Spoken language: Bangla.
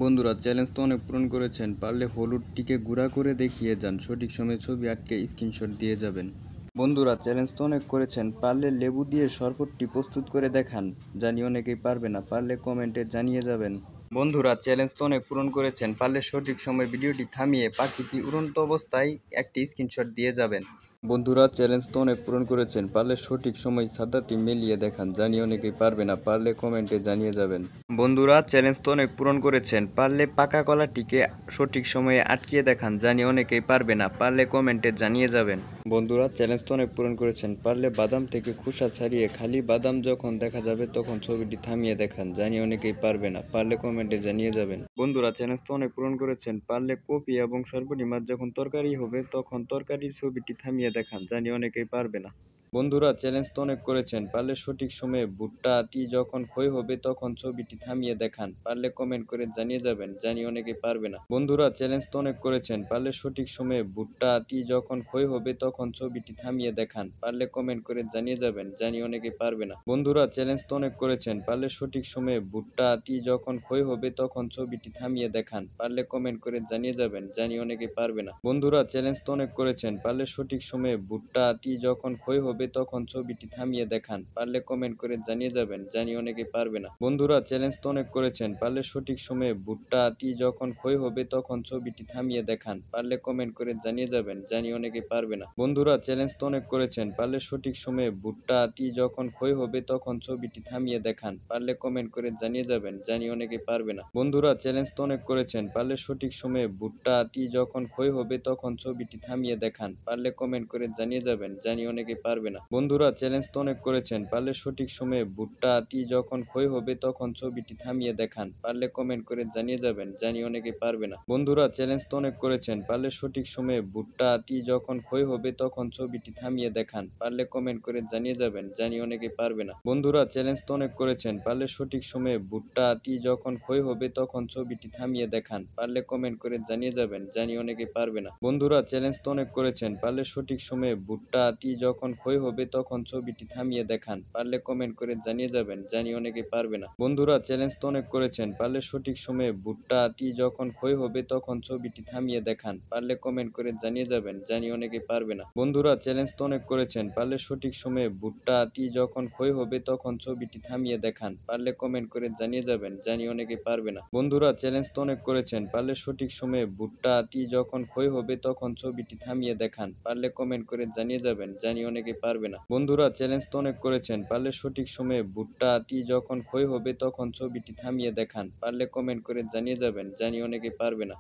বন্ধুরা, চ্যালেঞ্জ তো অনেক পূরণ করেছেন। পারলে হলুদটিকে গুঁড়া করে দেখিয়ে যান। সঠিক সময়ে ছবি আটকে স্ক্রিনশট দিয়ে যাবেন। বন্ধুরা, চ্যালেঞ্জ তো অনেক করেছেন। পারলে লেবু দিয়ে শরবতটি প্রস্তুত করে দেখান। জানি অনেকেই পারবে না, পারলে কমেন্টে জানিয়ে যাবেন। বন্ধুরা, চ্যালেঞ্জ তো অনেক পূরণ করেছেন। পারলে সঠিক সময়ে ভিডিওটি থামিয়ে পাখিটি উড়ন্ত অবস্থায় একটি স্ক্রিনশট দিয়ে যাবেন। বন্ধুরা, চ্যালেঞ্জ তো অনেক পূরণ করেছেন। পারলে সঠিক সময় ছাতাটি মেলিয়ে দেখান। জানি অনেকেই পারবে না, পারলে কমেন্টে জানিয়ে যাবেন। বন্ধুরা, চ্যালেঞ্জ তো অনেক পূরণ করেছেন। পারলে পাকা কলাটিকে সঠিক সময়ে আটকিয়ে দেখান। জানি অনেকেই পারবে না, পারলে কমেন্টে জানিয়ে যাবেন। বন্ধুরা, চ্যালেঞ্জ তো অনেক পূরণ করেছেন। পারলে বাদাম থেকে খোসা ছাড়িয়ে খালি বাদাম যখন দেখা যাবে তখন ছবিটি থামিয়ে দেখান। জানি অনেকেই পারবে না, পারলে কমেন্টে জানিয়ে যাবেন। বন্ধুরা, চ্যালেঞ্জ তো অনেক পূরণ করেছেন। পারলে কপি এবং সরপুঁটি মাছ যখন তরকারি হবে তখন তরকারির ছবিটি থামিয়ে দেখান। জানি অনেকেই পারবে না। বন্ধুরা, চ্যালেঞ্জ তো অনেক করেছেন। পারলে সঠিক সময়ে ভুট্টাটি যখন ক্ষয় হবে তখন ছবিটি থামিয়ে দেখান। পারলে কমেন্ট করে জানিয়ে যাবেন। জানি অনেকেই পারবে না। বন্ধুরা, চ্যালেঞ্জ তো অনেক করেছেন। পারলে সঠিক সময়ে ভুট্টাটি যখন ক্ষয় হবে তখন ছবিটি থামিয়ে দেখান। পারলে কমেন্ট করে জানিয়ে যাবেন। জানি অনেকেই পারবে না। বন্ধুরা, চ্যালেঞ্জ তো অনেক করেছেন। পারলে সঠিক সময়ে ভুট্টাটি যখন ক্ষয় হবে তখন ছবিটি থামিয়ে দেখান। পারলে কমেন্ট করে জানিয়ে যাবেন। জানি অনেকেই পারবে না। বন্ধুরা, চ্যালেঞ্জ তো অনেক করেছেন। পারলে সঠিক সময়ে ভুট্টাটি যখন ক্ষয় হবে তখন ছবিটি থামিয়ে দেখান। পারলে কমেন্ট করে জানিয়ে যাবেন। জানি অনেকেই পারবে না। বন্ধুরা, চ্যালেঞ্জ তো অনেক করেছেন। পারলে সঠিক সময়ে ভুট্টাটি যখন ক্ষয় হবে তখন ছবিটি থামিয়ে দেখান। পারলে কমেন্ট করে জানিয়ে যাবেন। জানি অনেকেই পারবে না। বন্ধুরা, চ্যালেঞ্জ তো অনেক করেছেন। পারলে সঠিক সময়ে ভুট্টাটি যখন ক্ষয় হবে তখন ছবিটি থামিয়ে দেখান। পারলে কমেন্ট করে জানিয়ে যাবেন। জানি অনেকেই পারবে না। বন্ধুরা, চ্যালেঞ্জ তো অনেক করেছেন। পারলে সঠিক সময়ে ভুট্টাটি যখন ক্ষয় হবে তখন ছবিটি থামিয়ে দেখান। পারলে কমেন্ট করে জানিয়ে যাবেন। জানি অনেকেই পারবে না। বন্ধুরা, চ্যালেঞ্জ তো অনেক করেছেন। পারলে সঠিক সময়ে ভুট্টাটি যখন ক্ষয় হবে তখন ছবিটি থামিয়ে দেখান। পারলে কমেন্ট করে জানিয়ে যাবেন। জানি অনেকেই পারবে না। বন্ধুরা, চ্যালেঞ্জ তো অনেক করেছেন। পারলে সঠিক সময়ে ভুট্টাটি যখন ক্ষয় হবে তখন ছবিটি থামিয়ে দেখান। পারলে কমেন্ট করে জানিয়ে যাবেন। জানি অনেকেই পারবে না। বন্ধুরা, চ্যালেঞ্জ তো অনেক করেছেন। পারলে সঠিক সময়ে ভুট্টাটি যখন ক্ষয় হবে তখন ছবিটি থামিয়ে দেখান। পারলে কমেন্ট করে জানিয়ে যাবেন। জানি অনেকেই পারবে না। বন্ধুরা, চ্যালেঞ্জ তো অনেক করেছেন। পারলে সঠিক সময়ে ভুট্টাটি যখন ক্ষয় হবে তখন ছবিটি থামিয়ে দেখান। পারলে কমেন্ট করে জানিয়ে যাবেন। জানি অনেকেই পারবে না। বন্ধুরা, চ্যালেঞ্জ তো অনেক করেছেন। পারলে সঠিক সময়ে ভুট্টাটি যখন ক্ষয় হবে তখন ছবিটি থামিয়ে দেখান। পারলে কমেন্ট করে জানিয়ে যাবেন। জানি অনেকেই পারবে না। বন্ধুরা, চ্যালেঞ্জ তো অনেক করেছেন। পারলে সঠিক সময়ে ভুট্টাটি যখন ক্ষয় হবে তখন ছবিটি থামিয়ে দেখান। পারলে কমেন্ট করে জানিয়ে যাবেন। জানি অনেকেই পারবে না। বন্ধুরা, চ্যালেঞ্জ তো অনেক করেছেন। পারলে সঠিক সময়ে ভুট্টাটি যখন ক্ষয় হবে তখন ছবিটি থামিয়ে দেখান। পারলে কমেন্ট করে জানিয়ে যাবেন। জানি অনেকেই পারবে না। বন্ধুরা, চ্যালেঞ্জ তো অনেক করেছেন। পারলে সঠিক সময়ে ভুট্টাটি যখন ক্ষয় হবে তখন ছবিটি থামিয়ে দেখান। পারলে কমেন্ট করে জানিয়ে যাবেন। জানি অনেকেই পারবে না।